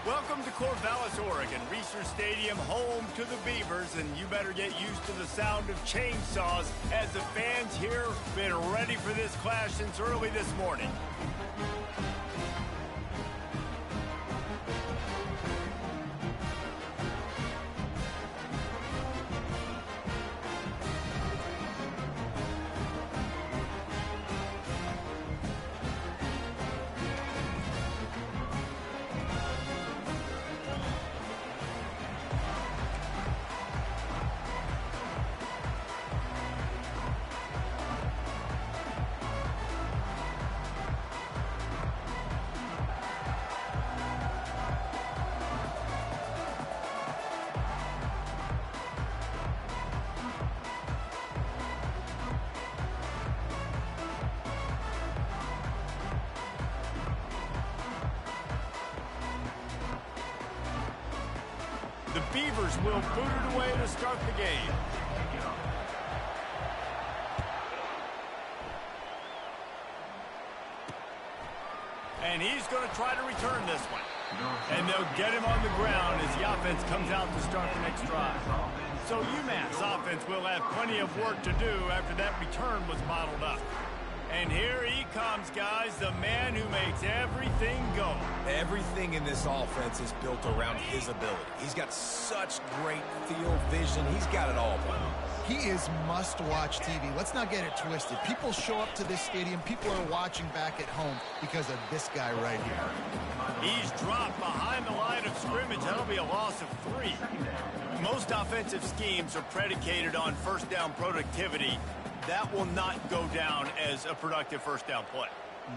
Welcome to Corvallis, Oregon, Reser Stadium, home to the Beavers, and you better get used to the sound of chainsaws as the fans here have been ready for this clash since early this morning. The Beavers will boot it away to start the game. And he's going to try to return this one. And they'll get him on the ground as the offense comes out to start the next drive. So UMass offense will have plenty of work to do after that return was bottled up. And here he comes, guys, the man who makes everything go. Everything in this offense is built around his ability. He's got such great field vision. He's got it all. He is must-watch TV. Let's not get it twisted. People show up to this stadium. People are watching back at home because of this guy right here. He's dropped behind the line of scrimmage. That'll be a loss of 3. Most offensive schemes are predicated on first down productivity. That will not go down as a productive first down play.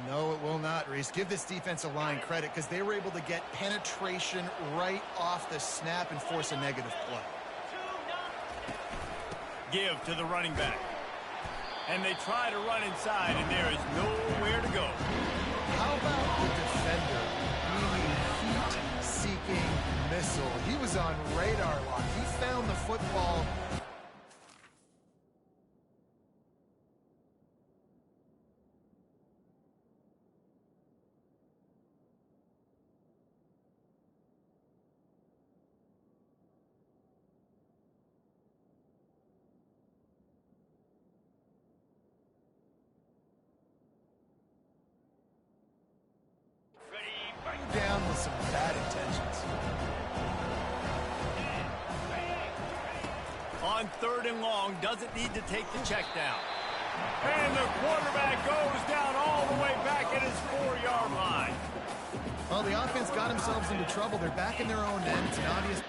No, it will not, Reese. Give this defensive line credit because they were able to get penetration right off the snap and force a negative play. Give to the running back. And they try to run inside, and there is nowhere to go. How about the defender being heat-seeking missile? He was on radar lock. He found the football. Down with some bad intentions. On 3rd and long, doesn't need to take the check down. And the quarterback goes down all the way back at his 4-yard line. Well, the offense got themselves into trouble. They're back in their own end. It's an obvious...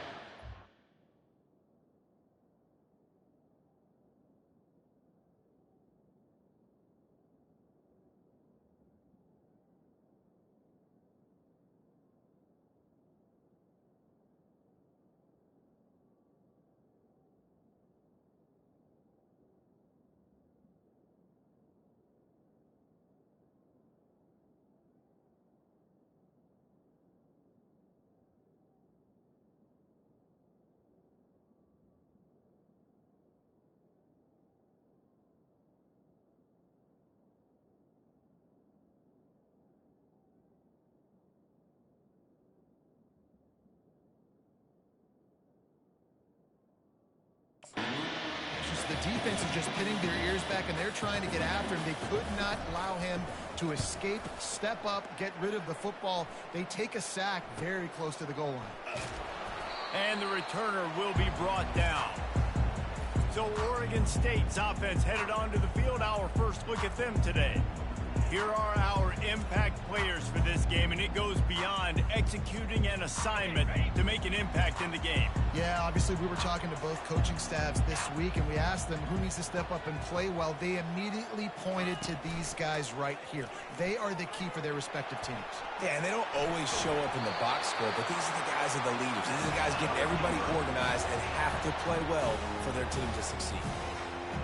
The defense is just pinning their ears back, and they're trying to get after him. They could not allow him to escape, step up, get rid of the football. They take a sack very close to the goal line. And the returner will be brought down. So Oregon State's offense headed onto the field. Our first look at them today. Here are our impact players for this game, and it goes beyond executing an assignment to make an impact in the game. Yeah, obviously we were talking to both coaching staffs this week, and we asked them who needs to step up and play well. They immediately pointed to these guys right here. They are the key for their respective teams. Yeah, and they don't always show up in the box score, but these are the guys that are the leaders. These are the guys getting everybody organized and have to play well for their team to succeed.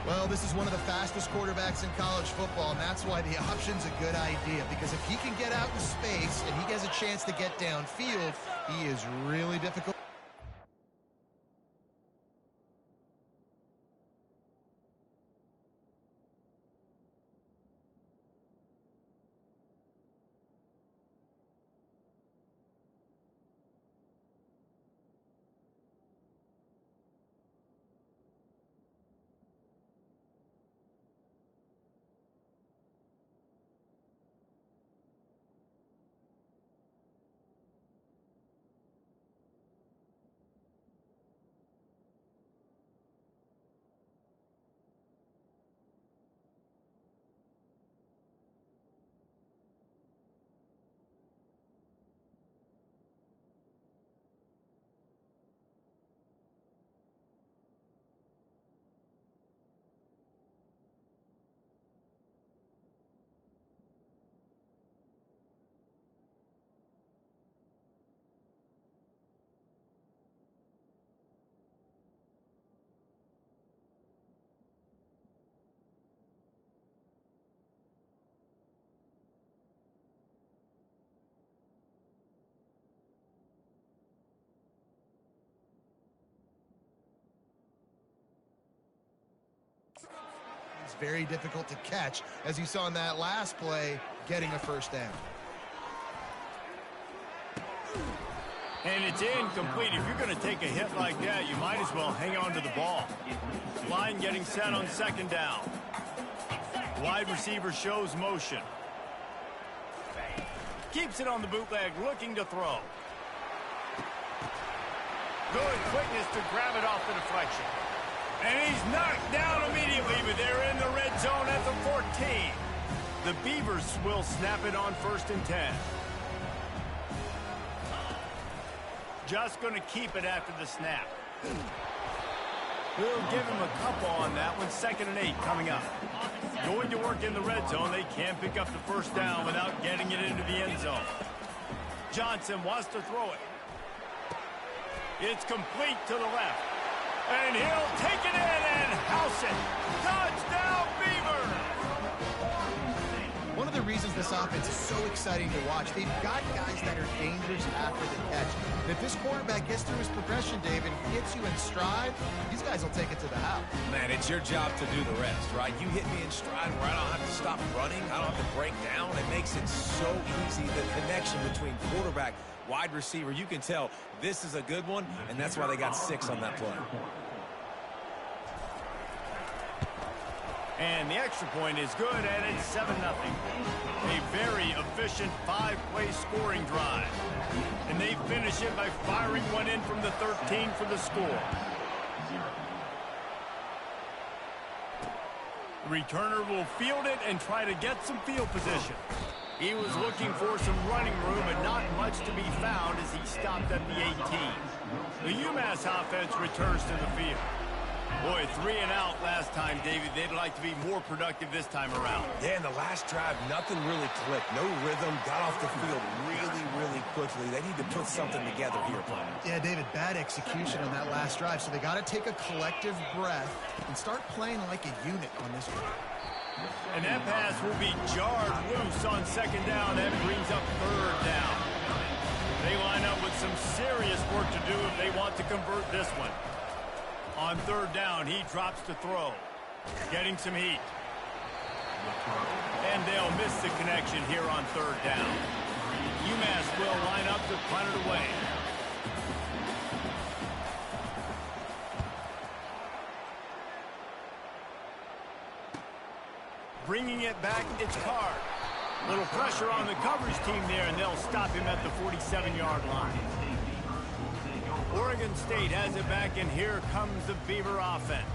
Well, this is one of the fastest quarterbacks in college football, and that's why the option's a good idea, because if he can get out in space and he has a chance to get downfield, he is really difficult. very difficult to catch, as you saw in that last play, getting a first down. And it's incomplete. If you're going to take a hit like that, you might as well hang on to the ball. Line getting set on second down. Wide receiver shows motion. Keeps it on the bootleg, looking to throw. Good quickness to grab it off the deflection. And he's knocked down immediately, but they're in the red zone at the 14. The Beavers will snap it on 1st and 10. Just going to keep it after the snap. We'll give him a couple on that one. 2nd and 8 coming up. Going to work in the red zone. They can't pick up the first down without getting it into the end zone. Johnson wants to throw it. It's complete to the left. And he'll take it in and house it. Touchdown, Beaver! One of the reasons this offense is so exciting to watch, they've got guys that are dangerous after the catch. And if this quarterback gets through his progression, David, hits you in stride, these guys will take it to the house. Man, it's your job to do the rest, right? You hit me in stride where I don't have to stop running. I don't have to break down. It makes it so easy. The connection between quarterback, wide receiver, you can tell this is a good one, and that's why they got 6 on that play. And the extra point is good, and it's 7-0. A very efficient 5-play scoring drive. And they finish it by firing one in from the 13 for the score. The returner will field it and try to get some field position. He was looking for some running room, but not much to be found as he stopped at the 18. The UMass offense returns to the field. Boy, 3 and out last time, David. They'd like to be more productive this time around. Yeah, in the last drive, nothing really clicked. No rhythm. Got off the field really quickly. They need to put something together here, Brian. Yeah, David, bad execution on that last drive. So they got to take a collective breath and start playing like a unit on this one. And that pass will be jarred loose on 2nd down. That brings up 3rd down. They line up with some serious work to do if they want to convert this one. On 3rd down, he drops to throw. Getting some heat. And they'll miss the connection here on 3rd down. UMass will line up to punt it away. Bringing it back, it's Card. Little pressure on the coverage team there, and they'll stop him at the 47-yard line. Oregon State has it back, and here comes the Beaver offense.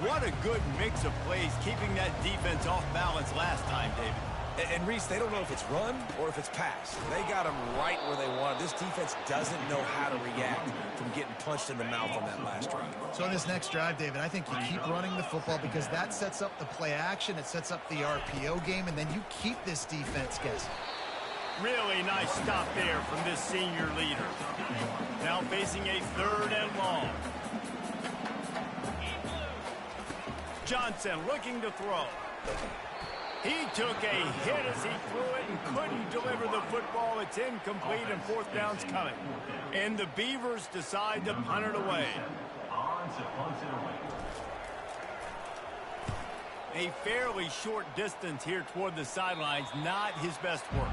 What a good mix of plays, keeping that defense off balance last time, David. And Reese, they don't know if it's run or if it's pass. They got them right where they want. This defense doesn't know how to react from getting punched in the mouth on that last drive. So in this next drive, David, I think you keep running the football because that sets up the play action, it sets up the RPO game, and then you keep this defense guessing. Really nice stop there from this senior leader. Now facing a 3rd and long. Johnson looking to throw. He took a hit as he threw it and couldn't deliver the football. It's incomplete and 4th down's coming. And the Beavers decide to punt it away. A fairly short distance here toward the sidelines, not his best work.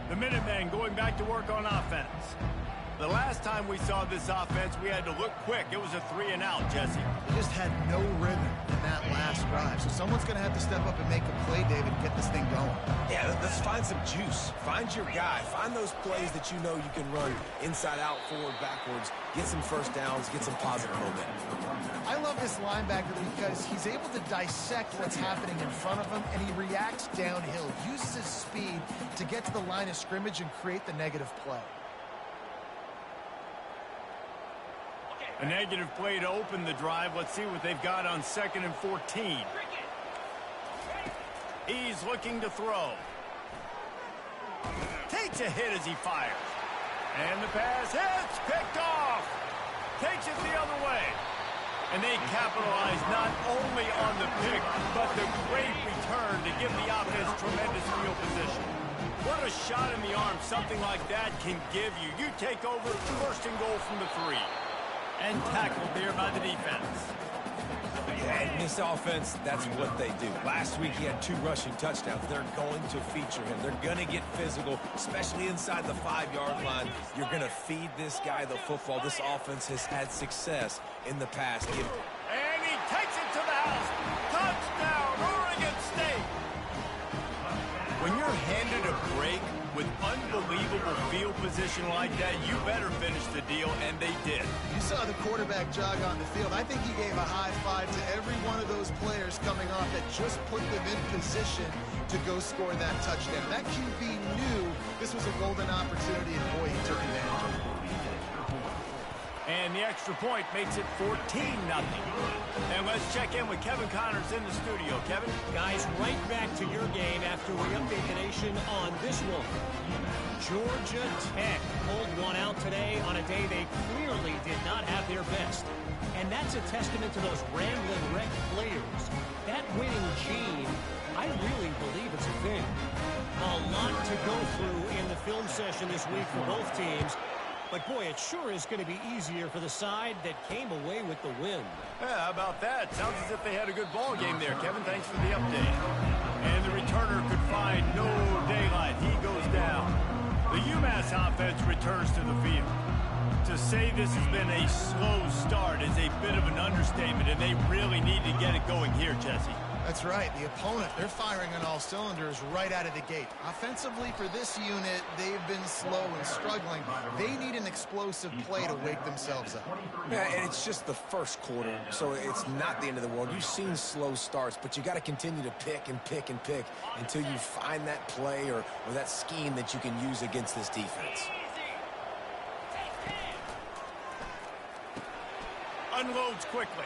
The Minutemen going back to work on offense. The last time we saw this offense, we had to look quick. It was a 3 and out, Jesse. They just had no rhythm in that last drive. So someone's going to have to step up and make a play, David, and get this thing going. Yeah, let's find some juice. Find your guy. Find those plays that you know you can run inside out, forward, backwards. Get some first downs. Get some positive momentum. I love this linebacker because he's able to dissect what's happening in front of him, and he reacts downhill, uses his speed to get to the line of scrimmage and create the negative play. A negative play to open the drive. Let's see what they've got on 2nd and 14. He's looking to throw. Takes a hit as he fires. And the pass hits, picked off. Takes it the other way. And they capitalize not only on the pick, but the great return to give the offense tremendous field position. What a shot in the arm something like that can give you. You take over 1st and goal from the 3. And tackled there by the defense. Yeah, in this offense, that's what they do. Last week, he had 2 rushing touchdowns. They're going to feature him. They're going to get physical, especially inside the 5-yard line. You're going to feed this guy the football. This offense has had success in the past. And he takes it to the house. Touchdown, Oregon State. When you're handed a break with unbelievable field position like that, you better finish the deal, and they did. You saw the quarterback jog on the field. I think he gave a high five to every one of those players coming off that just put them in position to go score that touchdown. That QB knew this was a golden opportunity, and boy, he took advantage of it. And the extra point makes it 14-0. And let's check in with Kevin Connors in the studio. Kevin? Guys, right back to your game after we update the nation on this one. Georgia Tech pulled one out today on a day they clearly did not have their best. And that's a testament to those rambling wreck players. That winning gene, I really believe it's a thing. A lot to go through in the film session this week for both teams. But, boy, it sure is going to be easier for the side that came away with the win. Yeah, how about that? Sounds as if they had a good ball game there, Kevin. Thanks for the update. And the returner could find no daylight. He goes down. The UMass offense returns to the field. To say this has been a slow start is a bit of an understatement, and they really need to get it going here, Jesse. That's right. The opponent, they're firing on all cylinders right out of the gate. Offensively, for this unit, they've been slow and struggling. They need an explosive play to wake themselves up. Yeah, and it's just the first quarter, so it's not the end of the world. You've seen slow starts, but you got to continue to pick and pick and pick until you find that play or that scheme that you can use against this defense. Unloads quickly.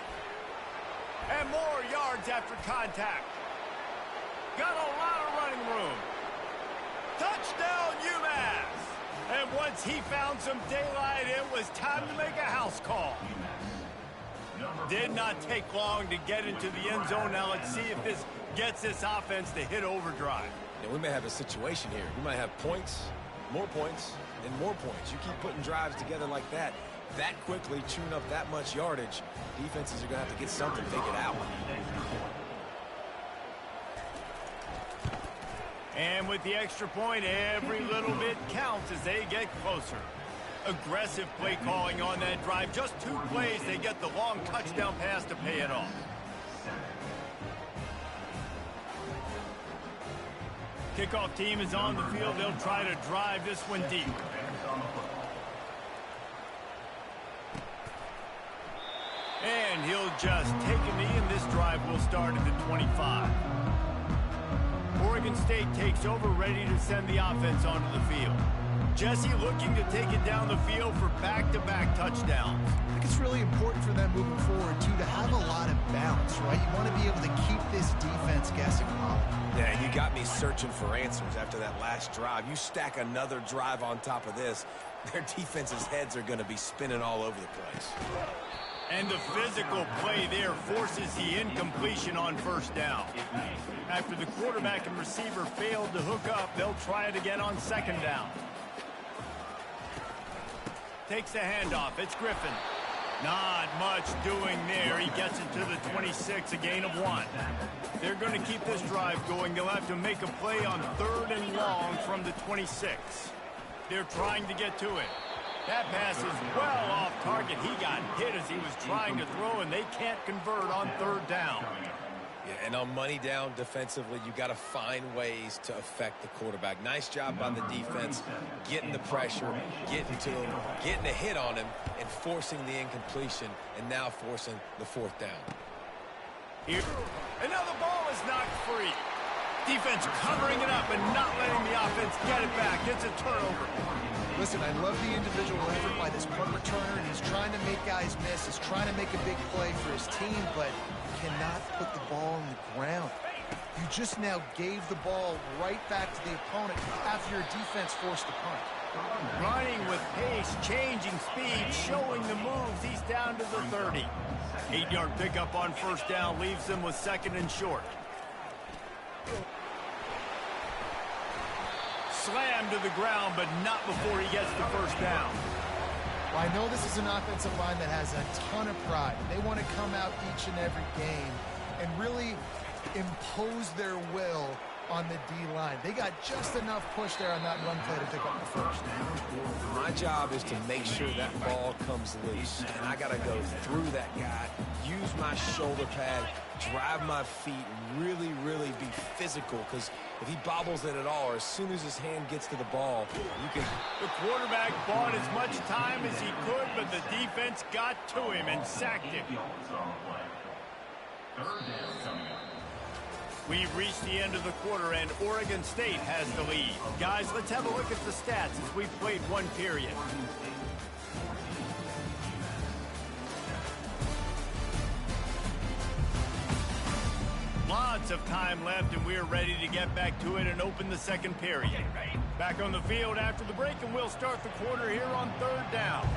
And more yards after contact. Got a lot of running room. Touchdown, UMass. And once he found some daylight, it was time to make a house call. Did not take long to get into the end zone. Now let's see if this gets this offense to hit overdrive. Yeah, we may have a situation here. We might have points, and more points. You keep putting drives together like that quickly, chewing up that much yardage, defenses are going to have to get something figured out. And with the extra point, every little bit counts as they get closer. Aggressive play calling on that drive. Just 2 plays, they get the long touchdown pass to pay it off. Kickoff team is on the field. They'll try to drive this one deep. And he'll just take a knee, and this drive will start at the 25. Oregon State takes over, ready to send the offense onto the field. Jesse looking to take it down the field for back-to-back touchdowns. I think it's really important for them moving forward, too, to have a lot of balance, right? You want to be able to keep this defense guessing. Yeah, you got me searching for answers after that last drive. You stack another drive on top of this, their defense's heads are going to be spinning all over the place. And the physical play there forces the incompletion on first down. After the quarterback and receiver failed to hook up, they'll try it again on second down. Takes the handoff. It's Griffin. Not much doing there. He gets it to the 26, a gain of 1. They're going to keep this drive going. They'll have to make a play on 3rd and long from the 26. They're trying to get to it. That pass is well off target. He got hit as he was trying to throw, and they can't convert on 3rd down. Yeah, and on money down defensively, you got to find ways to affect the quarterback. Nice job by the defense, getting the pressure, getting to him, getting a hit on him, and forcing the incompletion, and now forcing the 4th down. Here, and now the ball is knocked free. Defense covering it up and not letting the offense get it back. It's a turnover. Listen, I love the individual effort by this punt returner, and he's trying to make guys miss. He's trying to make a big play for his team, but cannot put the ball on the ground. You just now gave the ball right back to the opponent after your defense forced the punt. Running with pace, changing speed, showing the moves. He's down to the 30. 8-yard pickup on first down leaves them with 2nd and short. Slammed to the ground, but not before he gets the first down. Well, I know this is an offensive line that has a ton of pride. They want to come out each and every game and really impose their will on the D-line. They got just enough push there on that run play to pick up the first. My job is to make sure that ball comes loose, and I got to go through that guy, use my shoulder pad, drive my feet, really, really be physical, because if he bobbles it at all, or as soon as his hand gets to the ball, you can... The quarterback bought as much time as he could, but the defense got to him and sacked him. We've reached the end of the quarter, and Oregon State has the lead. Guys, let's have a look at the stats as we've played one period. Lots of time left, and we're ready to get back to it and open the second period. Back on the field after the break, and we'll start the quarter here on third down.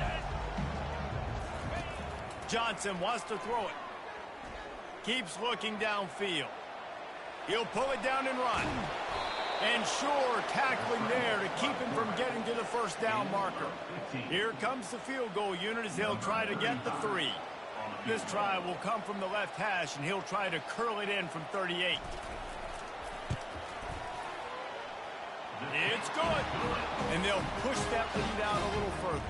Johnson wants to throw it. Keeps looking downfield. He'll pull it down and run. And sure, tackling there to keep him from getting to the first down marker. Here comes the field goal unit as they'll try to get the 3. This try will come from the left hash, and he'll try to curl it in from 38. It's good. And they'll push that lead down a little further.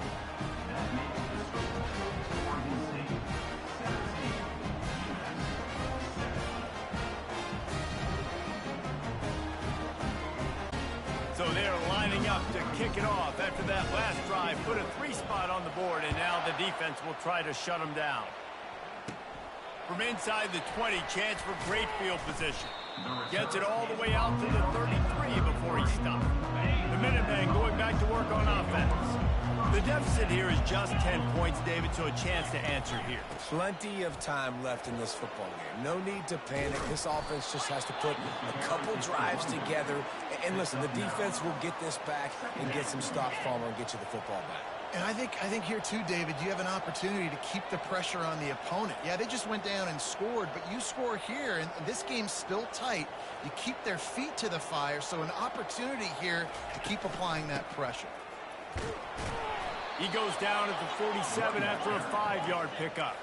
So they're lining up to kick it off after that last drive. Put a 3 spot on the board, and now the defense will try to shut them down. From inside the 20, chance for great field position. Gets it all the way out to the 33 before he stopped. The Minutemen going back to work on offense. The deficit here is just 10 points, David, so a chance to answer here. Plenty of time left in this football game. No need to panic. This offense just has to put a couple drives together. And listen, the defense will get this back and get some stops from and get you the football back. And I think here too, David, you have an opportunity to keep the pressure on the opponent. Yeah, they just went down and scored, but you score here, and this game's still tight. You keep their feet to the fire, so an opportunity here to keep applying that pressure. He goes down at the 47 after a 5-yard pickup.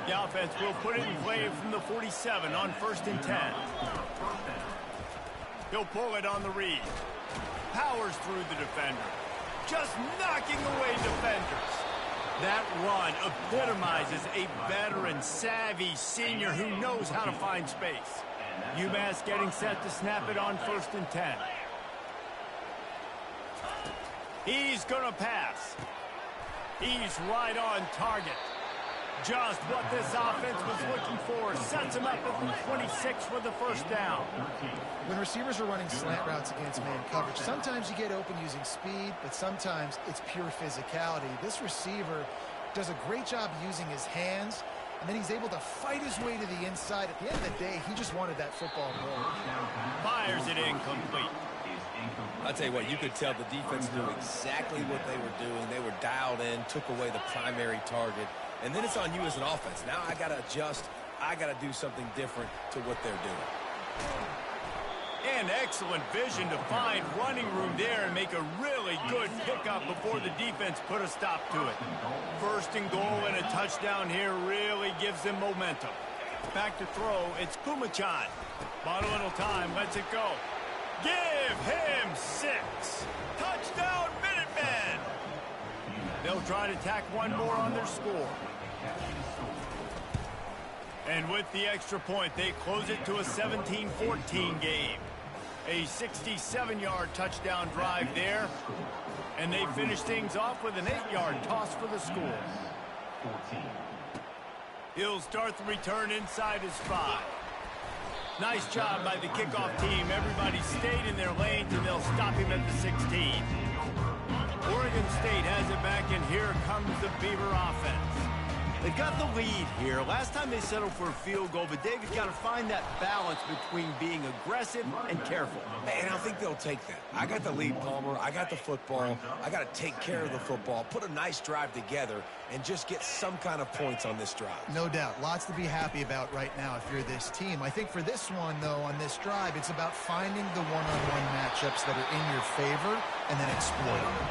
The offense will put it in play from the 47 on 1st and 10. He'll pull it on the read. Powers through the defender. Just knocking away defenders. That run epitomizes a veteran, savvy senior who knows how to find space. UMass getting set to snap it on 1st and 10. He's going to pass. He's right on target. Just what this offense was looking for. Sets him up at the 26 for the first down. When receivers are running slant routes against man coverage, sometimes you get open using speed, but sometimes it's pure physicality. This receiver does a great job using his hands, and then he's able to fight his way to the inside. At the end of the day, he just wanted that football goal. Fires it incomplete. I'll tell you what, you could tell the defense knew exactly what they were doing. They were dialed in, took away the primary target. And then it's on you as an offense. Now I got to adjust. I got to do something different to what they're doing. And excellent vision to find running room there and make a really good pickup before the defense put a stop to it. 1st and goal and a touchdown here really gives them momentum. Back to throw, it's Kumachan. Bought a little time, lets it go. Give him 6. Touchdown, Minutemen! They'll try to tack one more on their score. And with the extra point, they close it to a 17-14 game. A 67-yard touchdown drive there. And they finish things off with an 8-yard toss for the score. He'll start the return inside his 5. Nice job by the kickoff team. Everybody stayed in their lanes, and they'll stop him at the 16. Oregon State has it back, and here comes the Beaver offense. They've got the lead here. Last time they settled for a field goal, but David's got to find that balance between being aggressive and careful. And I think they'll take that. I got the lead, Palmer. I got the football. I got to take care of the football, put a nice drive together, and just get some kind of points on this drive. No doubt. Lots to be happy about right now if you're this team. I think for this one, though, on this drive, it's about finding the one-on-one matchups that are in your favor and then exploiting them.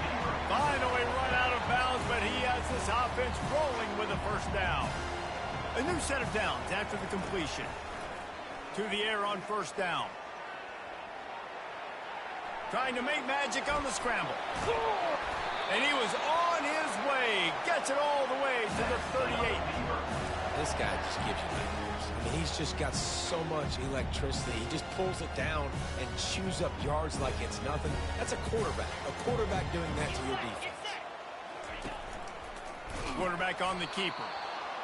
Finally run out of bounds, but he has this offense rolling with a first down. A new set of downs after the completion. To the air on first down. Trying to make magic on the scramble. And he was on his way. Gets it all the way to the 38. This guy just gives you nightmares. I mean, he's just got so much electricity. He just pulls it down and chews up yards like it's nothing. That's a quarterback. A quarterback doing that to your defense. Quarterback on the keeper.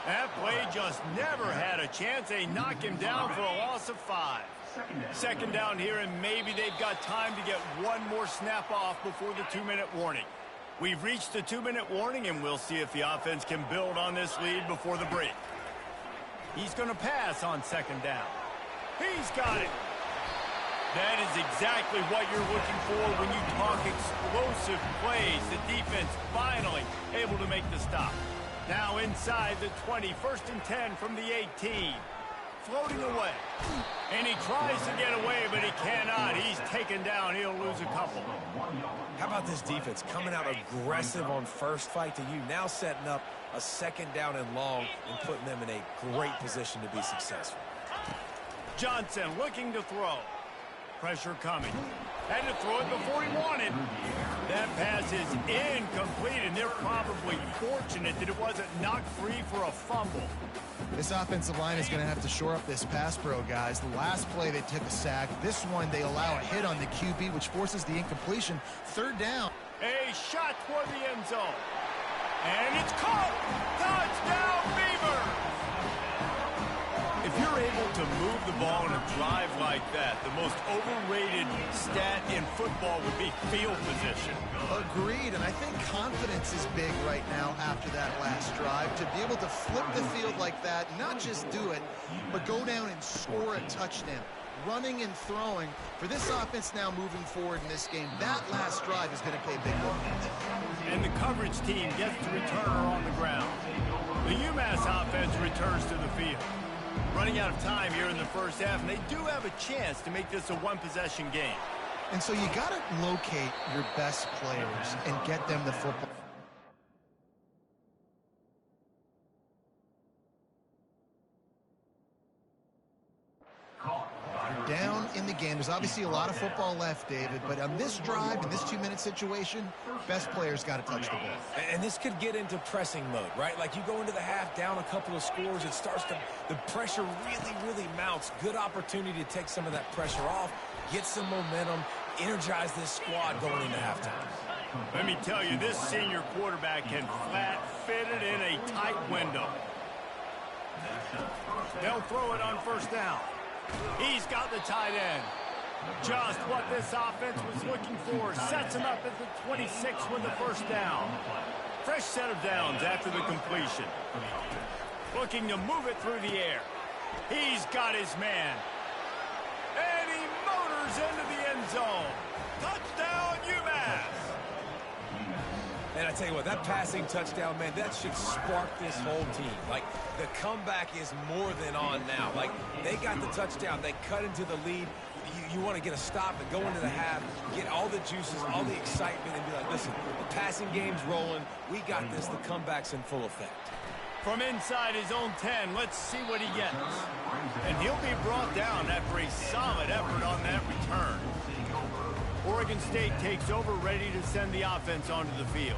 That play just never had a chance. They knock him down for a loss of 5. Second down here, and maybe they've got time to get one more snap off before the 2-minute warning. We've reached the 2-minute warning, and we'll see if the offense can build on this lead before the break. He's going to pass on second down. He's got it. That is exactly what you're looking for when you talk explosive plays. The defense finally able to make the stop. Now inside the 20, 1st and 10 from the 18. Floating away. And he tries to get away, but he cannot. He's taken down. He'll lose a couple. How about this defense coming out aggressive on first fight to you, now setting up a second down and long and putting them in a great position to be successful. Johnson looking to throw. Pressure coming. Had to throw it before he wanted. That pass is incomplete, and they're probably fortunate that it wasn't knocked free for a fumble. This offensive line is going to have to shore up this pass pro, guys. The last play they took a sack. This one they allow a hit on the QB, which forces the incompletion. Third down. A shot toward the end zone. And it's caught. Touchdown, Beavers! If you're able to move the ball in a drive like that, the most overrated stat in football would be field position. Agreed, and I think confidence is big right now after that last drive. To be able to flip the field like that, not just do it, but go down and score a touchdown. Running and throwing. For this offense now moving forward in this game, that last drive is going to pay big dividends. And the coverage team gets the returner on the ground. The UMass offense returns to the field. Running out of time here in the first half, and they do have a chance to make this a one-possession game. And so you got to locate your best players and get them the football. Down in the game. There's obviously a lot of football left, David, but on this drive, in this 2-minute situation, best players got to touch the ball. And this could get into pressing mode, right? Like you go into the half down a couple of scores, it starts to, the pressure really mounts. Good opportunity to take some of that pressure off, get some momentum, energize this squad going into halftime. Let me tell you, this senior quarterback can flat fit it in a tight window. They'll throw it on first down. He's got the tight end. Just what this offense was looking for. Sets him up at the 26 with the first down. Fresh set of downs after the completion. Looking to move it through the air. He's got his man. And he motors into the end zone. Touchdown, UMass. And I tell you what, that passing touchdown, man, that should spark this whole team. Like, the comeback is more than on now. Like, they got the touchdown. They cut into the lead. You want to get a stop and go into the half, get all the juices, all the excitement, and be like, listen, the passing game's rolling. We got this. The comeback's in full effect. From inside his own 10, let's see what he gets. And he'll be brought down after a solid effort on that return. Oregon State takes over, ready to send the offense onto the field.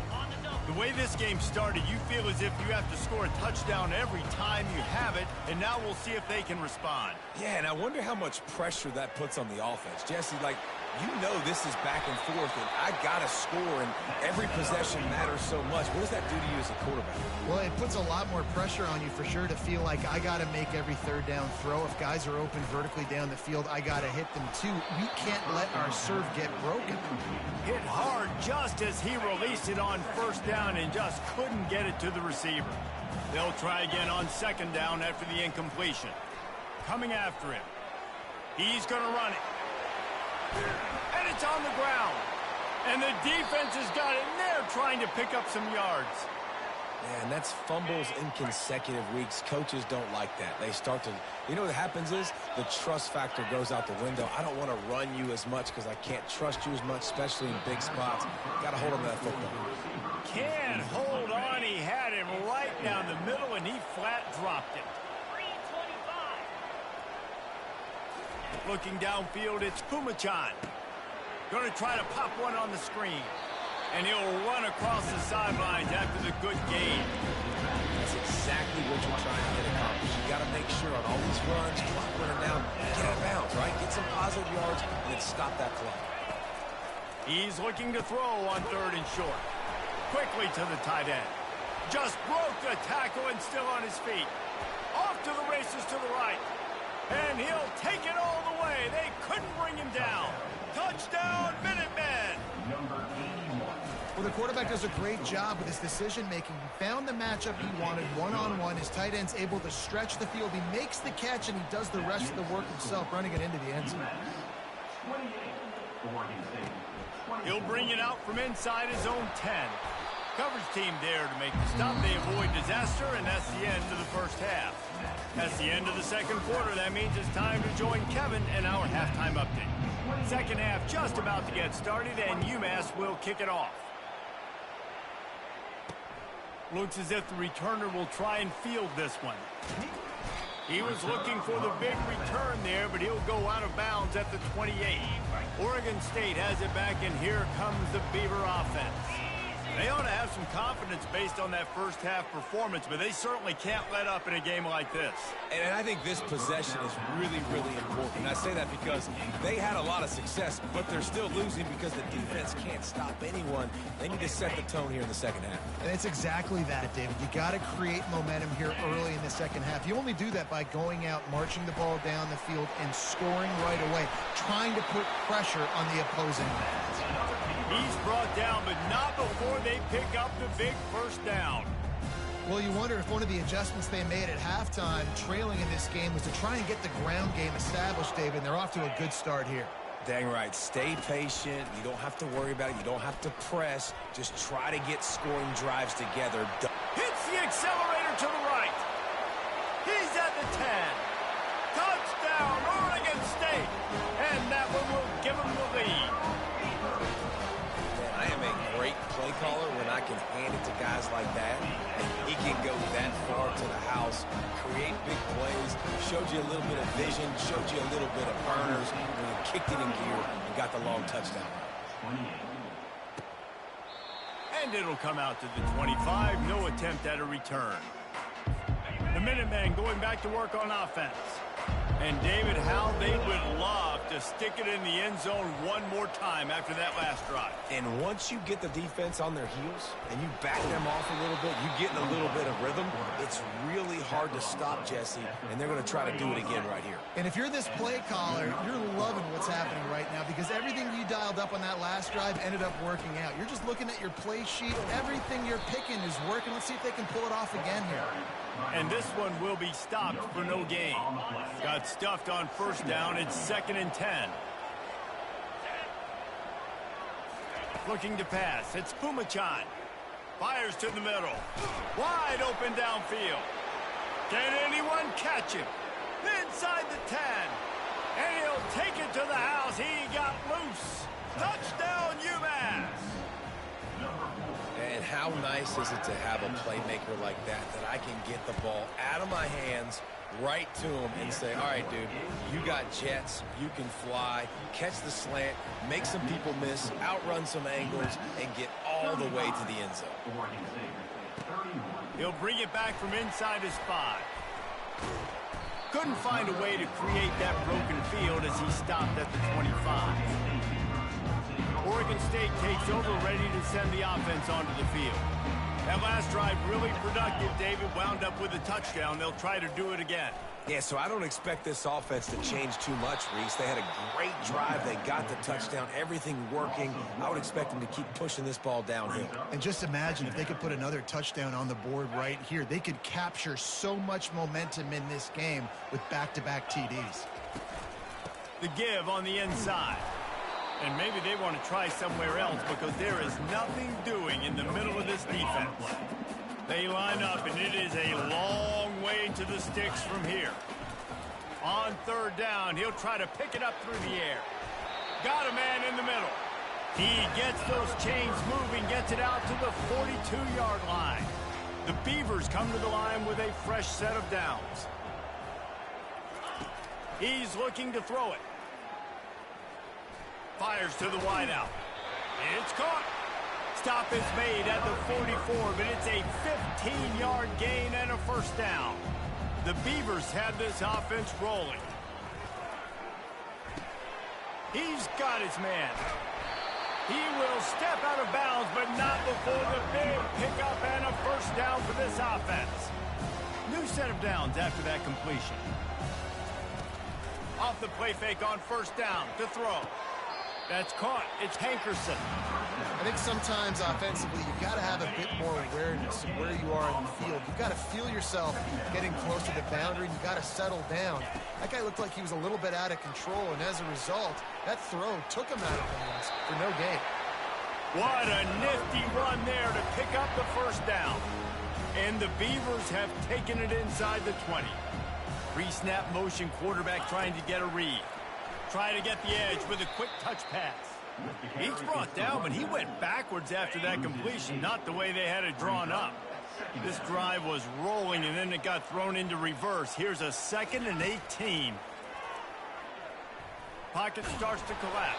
The way this game started, you feel as if you have to score a touchdown every time you have it, and now we'll see if they can respond. Yeah, and I wonder how much pressure that puts on the offense. Jesse, like, you know this is back and forth, and I got to score, and every possession matters so much. What does that do to you as a quarterback? Well, it puts a lot more pressure on you for sure to feel like I got to make every third down throw. If guys are open vertically down the field, I got to hit them too. We can't let our serve get broken. Hit hard just as he released it on first down and just couldn't get it to the receiver. They'll try again on second down after the incompletion. Coming after him. He's going to run it. And it's on the ground. And the defense has got it, and they're trying to pick up some yards. And that's fumbles in consecutive weeks. Coaches don't like that. They start to, you know what happens is the trust factor goes out the window. I don't want to run you as much because I can't trust you as much, especially in big spots. Got to hold on to that football. Can't hold on. He had him right down the middle, and he flat dropped it. Looking downfield, it's Pumachan. Going to try to pop one on the screen. And he'll run across the sidelines after the good gain. That's exactly what you're trying to get accomplished. You got to make sure on all these runs, clock running down, get out of bounds, right? Get some positive yards and then stop that clock. He's looking to throw on 3rd and short. Quickly to the tight end. Just broke the tackle and still on his feet. Off to the races to the right. And he'll take it all the way. They couldn't bring him down. Touchdown, Minutemen. Number 81. Well, the quarterback does a great job with his decision-making. He found the matchup he wanted one-on-one. His tight end's able to stretch the field. He makes the catch, and he does the rest of the work himself, running it into the end zone. He'll bring it out from inside his own 10. Coverage team there to make the stop. They avoid disaster, and that's the end of the first half. That's the end of the second quarter. That means it's time to join Kevin and our halftime update. Second half just about to get started, and UMass will kick it off. Looks as if the returner will try and field this one. He was looking for the big return there, but he'll go out of bounds at the 28. Oregon State has it back, and here comes the Beaver offense. They ought to have some confidence based on that first half performance, but they certainly can't let up in a game like this. And I think this possession is really, really important. I say that because they had a lot of success, but they're still losing because the defense can't stop anyone. They need to set the tone here in the second half. And it's exactly that, David. You got to create momentum here early in the second half. You only do that by going out, marching the ball down the field, and scoring right away, trying to put pressure on the opposing man. He's brought down, but not before they pick up the big first down. Well, you wonder if one of the adjustments they made at halftime, trailing in this game, was to try and get the ground game established, David, and they're off to a good start here. Dang right. Stay patient. You don't have to worry about it. You don't have to press. Just try to get scoring drives together. Hits the accelerator to the right. He's at the 10. Touchdown, Oregon State. And that one will give them the lead. I am a great play caller when I can hand it to guys like that. And he can go that far to the house, create big plays, showed you a little bit of vision, showed you a little bit of burners, and then kicked it in gear and got the long touchdown. And it'll come out to the 25. No attempt at a return. The Minutemen going back to work on offense. And, David, how they would love to stick it in the end zone one more time after that last drive. And once you get the defense on their heels and you back them off a little bit, you get in a little bit of rhythm, it's really hard to stop, Jesse, and they're going to try to do it again right here. And if you're this play caller, you're loving what's happening right now because everything you dialed up on that last drive ended up working out. You're just looking at your play sheet. Everything you're picking is working. Let's see if they can pull it off again here. And this one will be stopped for no gain. Got stuffed on first down. It's 2nd and 10. Looking to pass. It's Pumachan. Fires to the middle. Wide open downfield. Can anyone catch him? Inside the 10. And he'll take it to the house. He got loose. Touchdown, UMass. And how nice is it to have a playmaker like that I can get the ball out of my hands right to him and say, all right, dude, you got jets, you can fly, catch the slant, make some people miss, outrun some angles, and get all the way to the end zone. He'll bring it back from inside his 5. Couldn't find a way to create that broken field as he stopped at the 25. Oregon State takes over, ready to send the offense onto the field. That last drive really productive. David wound up with a touchdown. They'll try to do it again. Yeah, so I don't expect this offense to change too much, Reese. They had a great drive. They got the touchdown. Everything working. I would expect them to keep pushing this ball downhill. And just imagine if they could put another touchdown on the board right here. They could capture so much momentum in this game with back-to-back TDs. The give on the inside. And maybe they want to try somewhere else because there is nothing doing in the middle of this defense. They line up, and it is a long way to the sticks from here. On third down, he'll try to pick it up through the air. Got a man in the middle. He gets those chains moving, gets it out to the 42-yard line. The Beavers come to the line with a fresh set of downs. He's looking to throw it. Fires to the wideout. It's caught. Stop is made at the 44, but it's a 15-yard gain and a first down. The Beavers have this offense rolling. He's got his man. He will step out of bounds, but not before the big pickup and a first down for this offense. New set of downs after that completion. Off the play fake on first down to throw. That's caught. It's Hankerson. I think sometimes offensively you've got to have a bit more awareness of where you are in the field. You've got to feel yourself getting close to the boundary, and you've got to settle down. That guy looked like he was a little bit out of control, and as a result, that throw took him out of bounds for no gain. What a nifty run there to pick up the first down. And the Beavers have taken it inside the 20. Pre-snap motion quarterback trying to get a read. Try to get the edge with a quick touch pass. He's brought down, but he went backwards after that completion, not the way they had it drawn up. This drive was rolling, and then it got thrown into reverse. Here's a 2nd and 18. Pocket starts to collapse.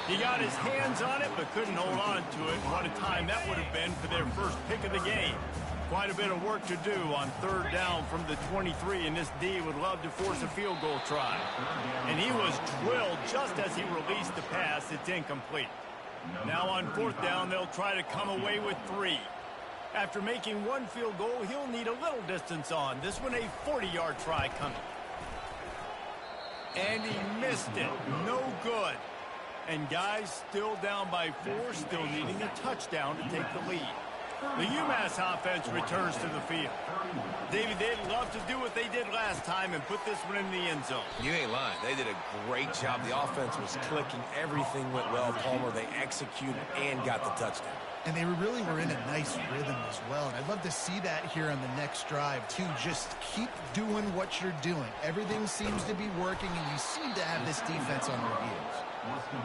He got his hands on it, but couldn't hold on to it. What a time that would have been for their first pick of the game. Quite a bit of work to do on third down from the 23, and this D would love to force a field goal try. And he was drilled just as he released the pass. It's incomplete. Now on fourth down, they'll try to come away with 3. After making one field goal, he'll need a little distance on. This one a 40-yard try coming. And he missed it. No good. And guys still down by 4, still needing a touchdown to take the lead. The UMass offense returns to the field. David, they'd love to do what they did last time and put this one in the end zone. You ain't lying. They did a great job. The offense was clicking. Everything went well, Palmer. They executed and got the touchdown. And they really were in a nice rhythm as well. And I'd love to see that here on the next drive, too. Just keep doing what you're doing. Everything seems to be working, and you seem to have this defense on their heels.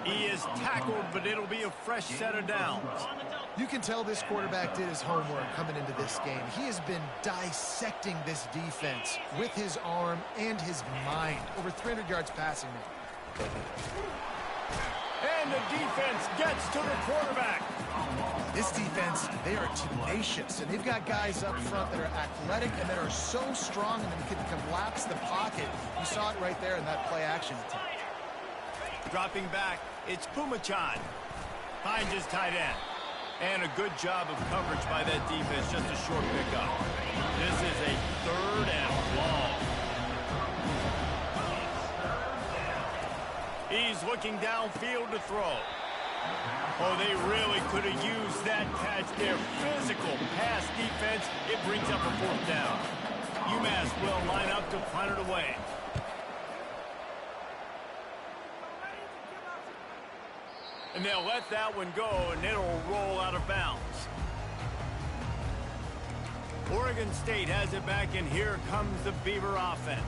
He is tackled, but it'll be a fresh set of downs. You can tell this quarterback did his homework coming into this game. He has been dissecting this defense with his arm and his mind. Over 300 yards passing now. And the defense gets to the quarterback. This defense, they are tenacious, and they've got guys up front that are athletic and that are so strong and that can collapse the pocket. You saw it right there in that play-action attempt. Dropping back, it's Pumachan. Finds his tight end. And a good job of coverage by that defense, just a short pickup. This is a 3rd and long. He's looking downfield to throw. Oh, they really could have used that catch there. Physical pass defense. It brings up a 4th down. UMass will line up to punt it away. And they'll let that one go, and it'll roll out of bounds. Oregon State has it back, and here comes the Beaver offense.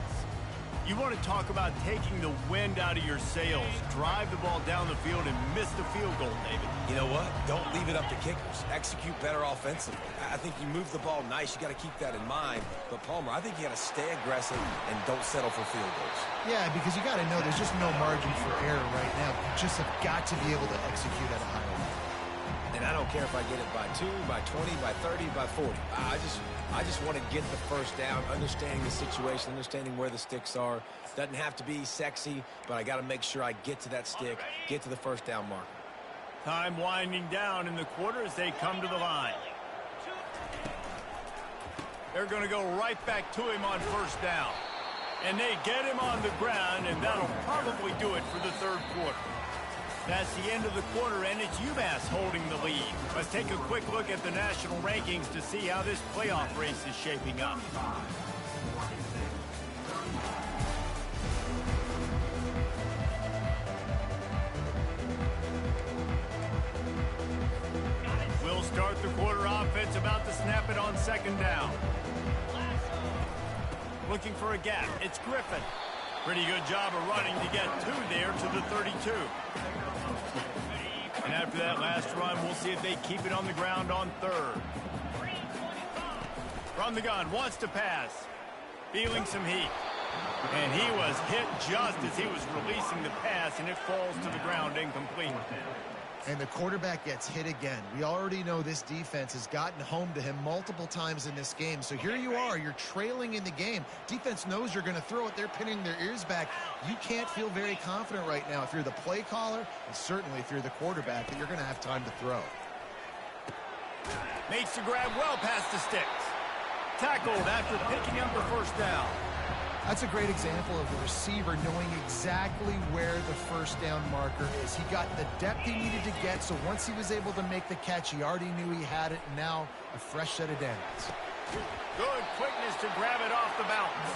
You want to talk about taking the wind out of your sails. Drive the ball down the field and miss the field goal, David. You know what? Don't leave it up to kickers. Execute better offensively. I think you move the ball nice. You got to keep that in mind. But, Palmer, I think you got to stay aggressive and don't settle for field goals. Yeah, because you got to know there's just no margin for error right now. You just have got to be able to execute at a high level. And I don't care if I get it by 2, by 20, by 30, by 40. I just want to get the first down, understanding the situation, understanding where the sticks are. Doesn't have to be sexy, but I got to make sure I get to that stick, get to the first down marker. Time winding down in the quarter as they come to the line. They're going to go right back to him on first down. And they get him on the ground, and that'll probably do it for the 3rd quarter. That's the end of the quarter, and it's UMass holding the lead. Let's take a quick look at the national rankings to see how this playoff race is shaping up. We'll start the quarter off offense about to snap it on second down. Looking for a gap. It's Griffin. Pretty good job of running to get two there to the 32. And after that last run, we'll see if they keep it on the ground on third. From the gun, wants to pass. Feeling some heat. And he was hit just as he was releasing the pass, and it falls to the ground incomplete. And the quarterback gets hit again. We already know this defense has gotten home to him multiple times in this game. So here you are, you're trailing in the game. Defense knows you're going to throw it. They're pinning their ears back. You can't feel very confident right now if you're the play caller, and certainly if you're the quarterback, that you're going to have time to throw. Makes the grab well past the sticks. Tackled after picking up the first down. That's a great example of the receiver knowing exactly where the first down marker is. He got the depth he needed to get, so once he was able to make the catch, he already knew he had it, and now a fresh set of downs. Good quickness to grab it off the bounce.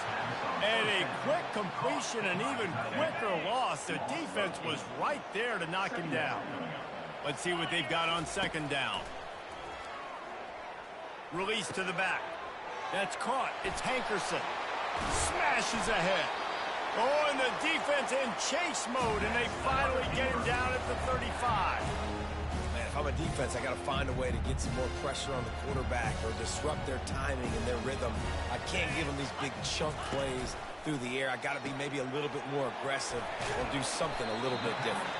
And a quick completion, an even quicker loss. The defense was right there to knock him down. Let's see what they've got on second down. Release to the back. That's caught. It's Hankerson. Smashes ahead. Oh, and the defense in chase mode, and they finally get him down at the 35. Man, if I'm a defense, I got to find a way to get some more pressure on the quarterback or disrupt their timing and their rhythm. I can't give them these big chunk plays through the air. I got to be maybe a little bit more aggressive or do something a little bit different.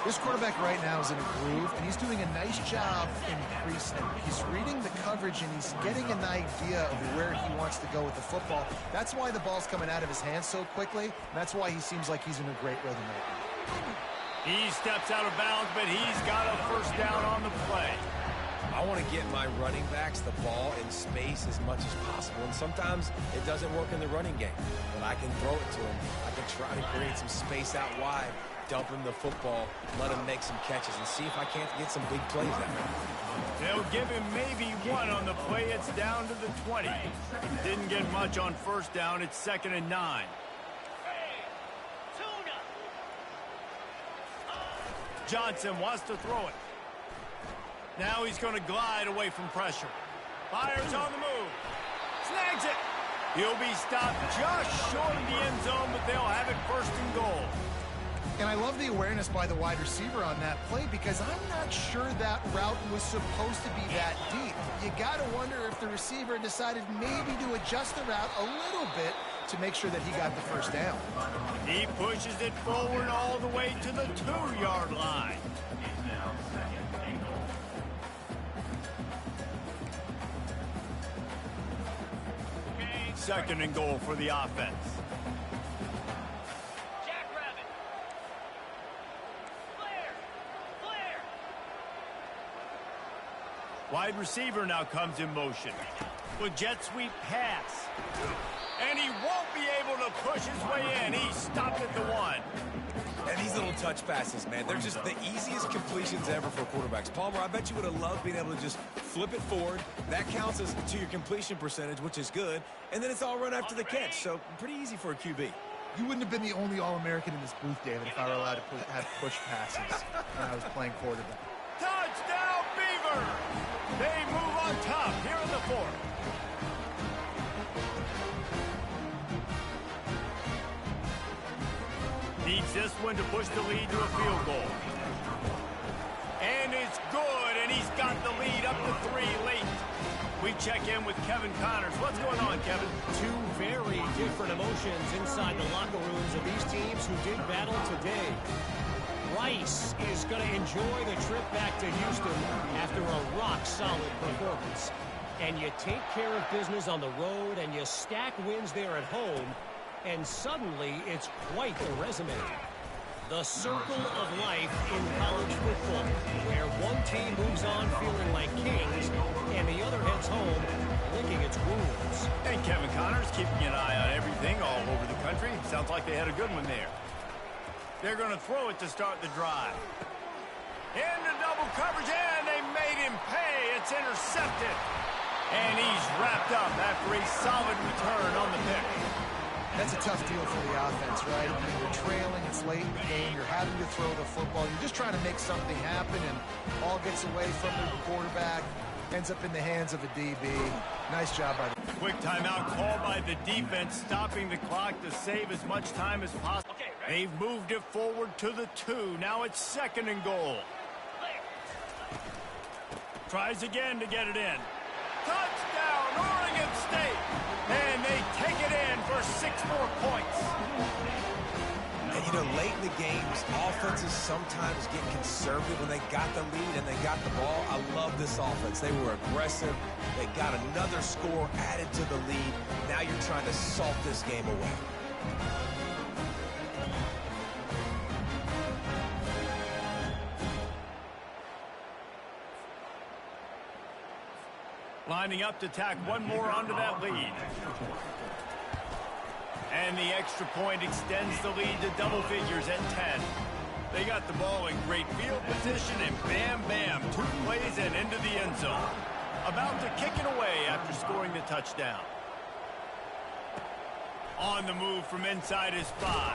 This quarterback right now is in a groove, and he's doing a nice job increasing it. He's reading the coverage, and he's getting an idea of where he wants to go with the football. That's why the ball's coming out of his hands so quickly. That's why he seems like he's in a great rhythm right now. He steps out of bounds, but he's got a first down on the play. I want to get my running backs the ball in space as much as possible, and sometimes it doesn't work in the running game, but I can throw it to him. I can try to create some space out wide, dump him the football, let him make some catches, and see if I can't get some big plays out of him. They'll give him maybe one on the play. It's down to the 20. Didn't get much on first down. It's 2nd and 9. Johnson wants to throw it. Now he's going to glide away from pressure. Fires on the move. Snags it. He'll be stopped just short of the end zone, but they'll have it 1st and goal. And I love the awareness by the wide receiver on that play, because I'm not sure that route was supposed to be that deep. You got to wonder if the receiver decided maybe to adjust the route a little bit to make sure that he got the first down. He pushes it forward all the way to the 2-yard line. Second and goal for the offense. Wide receiver now comes in motion. With jet sweep pass. And he won't be able to push his way in. He's stopped at the 1. And these little touch passes, man, they're just the easiest completions ever for quarterbacks. Palmer, I bet you would have loved being able to just flip it forward. That counts as to your completion percentage, which is good. And then it's all run after the catch. So pretty easy for a QB. You wouldn't have been the only All-American in this booth, David, if I were allowed to have push passes when I was playing quarterback. Touchdown, Beaver! They move on top here in the 4th. Needs this one to push the lead to a field goal. And it's good, and he's got the lead up to 3 late. We check in with Kevin Connors. What's going on, Kevin? Two very different emotions inside the locker rooms of these teams who did battle today. Rice is going to enjoy the trip back to Houston after a rock-solid performance. And you take care of business on the road, and you stack wins there at home, and suddenly it's quite the resume. The circle of life in college football, where one team moves on feeling like kings, and the other heads home licking its wounds. And Kevin Connors keeping an eye on everything all over the country. Sounds like they had a good one there. They're going to throw it to start the drive. Into double coverage, and they made him pay. It's intercepted. And he's wrapped up after a solid return on the pick. That's a tough deal for the offense, right? I mean, you're trailing, it's late in the game, you're having to throw the football, you're just trying to make something happen, and ball gets away from the quarterback. ends up in the hands of a DB. Nice job by the... Quick timeout called by the defense, stopping the clock to save as much time as possible. They've moved it forward to the 2. Now it's 2nd and goal. Tries again to get it in. Touchdown, Oregon State! And they take it in for 6 more points. And, you know, late in the games, offenses sometimes get conservative when they got the lead and they got the ball. I love this offense. They were aggressive. They got another score added to the lead. Now you're trying to salt this game away. Lining up to tack one more onto that lead. And the extra point extends the lead to double figures at 10. They got the ball in great field position, and bam, bam, 2 plays and into the end zone. About to kick it away after scoring the touchdown. On the move from inside his 5.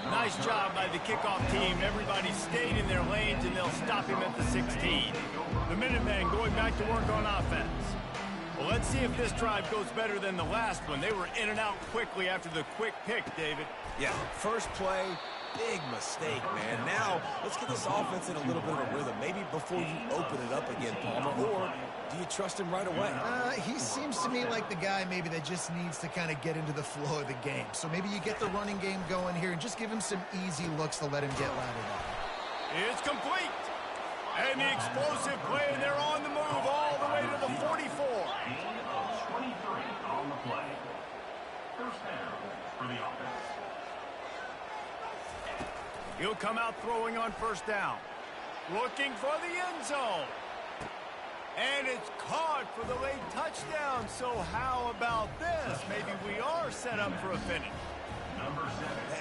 Nice job by the kickoff team. Everybody stayed in their lanes, and they'll stop him at the 16. The Minutemen going back to work on offense. Well, let's see if this drive goes better than the last one. They were in and out quickly after the quick pick, David. Yeah, first play, big mistake, man. Now, let's get this offense in a little bit of a rhythm. Maybe before you open it up again, Palmer, or do you trust him right away? He seems to me like the guy maybe that just needs to kind of get into the flow of the game. So maybe you get the running game going here and just give him some easy looks to let him get lathered up. It's complete. And the explosive play, and they're on the move all the way to the 44. 23 on the play. First down for the offense. He'll come out throwing on first down. Looking for the end zone. And it's caught for the late touchdown. So how about this? Maybe we are set up for a finish.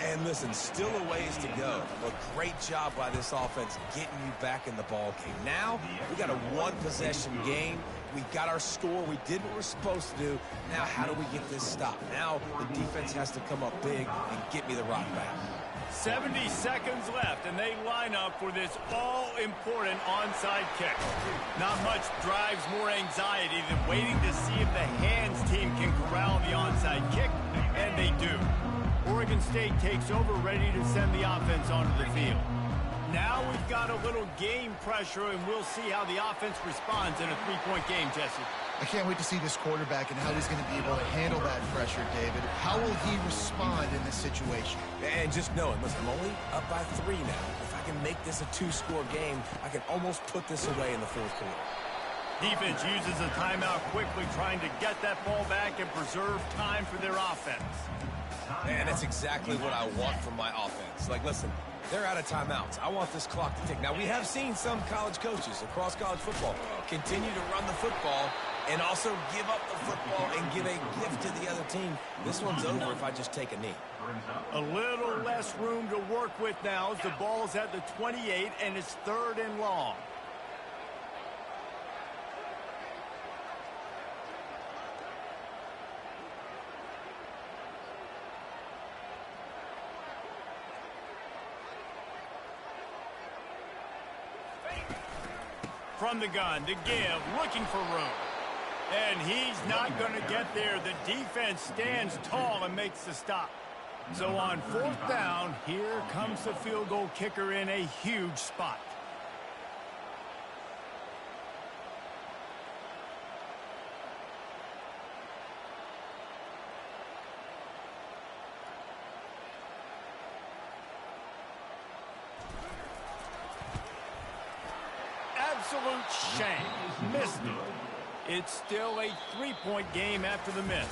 And listen, still a ways to go, but great job by this offense getting you back in the ball game. Now, we got a 1-possession game. We got our score. We did what we're supposed to do. Now, how do we get this stopped? Now, the defense has to come up big and get me the rock back. 70 seconds left, and they line up for this all-important onside kick. Not much drives more anxiety than waiting to see if the hands team can corral the onside kick, and they do. Oregon State takes over, ready to send the offense onto the field. Now we've got a little game pressure, and we'll see how the offense responds in a 3-point game, Jesse. I can't wait to see this quarterback and how he's going to be able to handle that pressure, David. How will he respond in this situation? And just knowing, listen, I'm only up by 3 now. If I can make this a 2-score game, I can almost put this away in the 4th quarter. Defense uses a timeout quickly, trying to get that ball back and preserve time for their offense. Man, that's exactly what I want from my offense. Like, listen, they're out of timeouts. I want this clock to tick. Now, we have seen some college coaches across college football continue to run the football and also give up the football and give a gift to the other team. This one's over if I just take a knee. A little less room to work with now as the ball's at the 28, and it's 3rd and long. From the gun to give, looking for room. And he's not going to get there. The defense stands tall and makes the stop. So on 4th down, here comes the field goal kicker in a huge spot. Absolute shame. Missed it. It's still a 3-point game after the miss.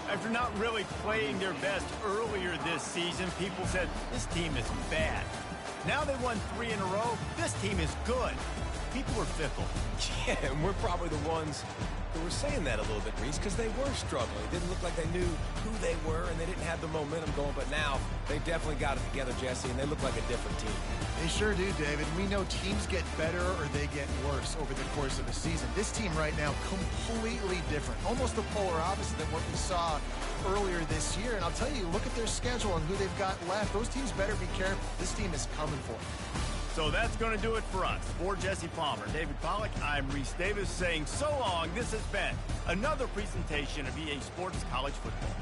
After not really playing their best earlier this season, people said, this team is bad. Now they won 3 in a row. This team is good. People are fickle. Yeah, and we're probably the ones who were saying that a little bit, Reese, because they were struggling. It didn't look like they knew who they were, and they didn't have the momentum going. But now they definitely got it together, Jesse, and they look like a different team. They sure do, David. We know teams get better or they get worse over the course of a season. This team right now, completely different. Almost the polar opposite than what we saw earlier this year. And I'll tell you, look at their schedule and who they've got left. Those teams better be careful. This team is coming for them. So that's going to do it for us. For Jesse Palmer, David Pollack, I'm Reese Davis saying so long. This has been another presentation of EA Sports College Football.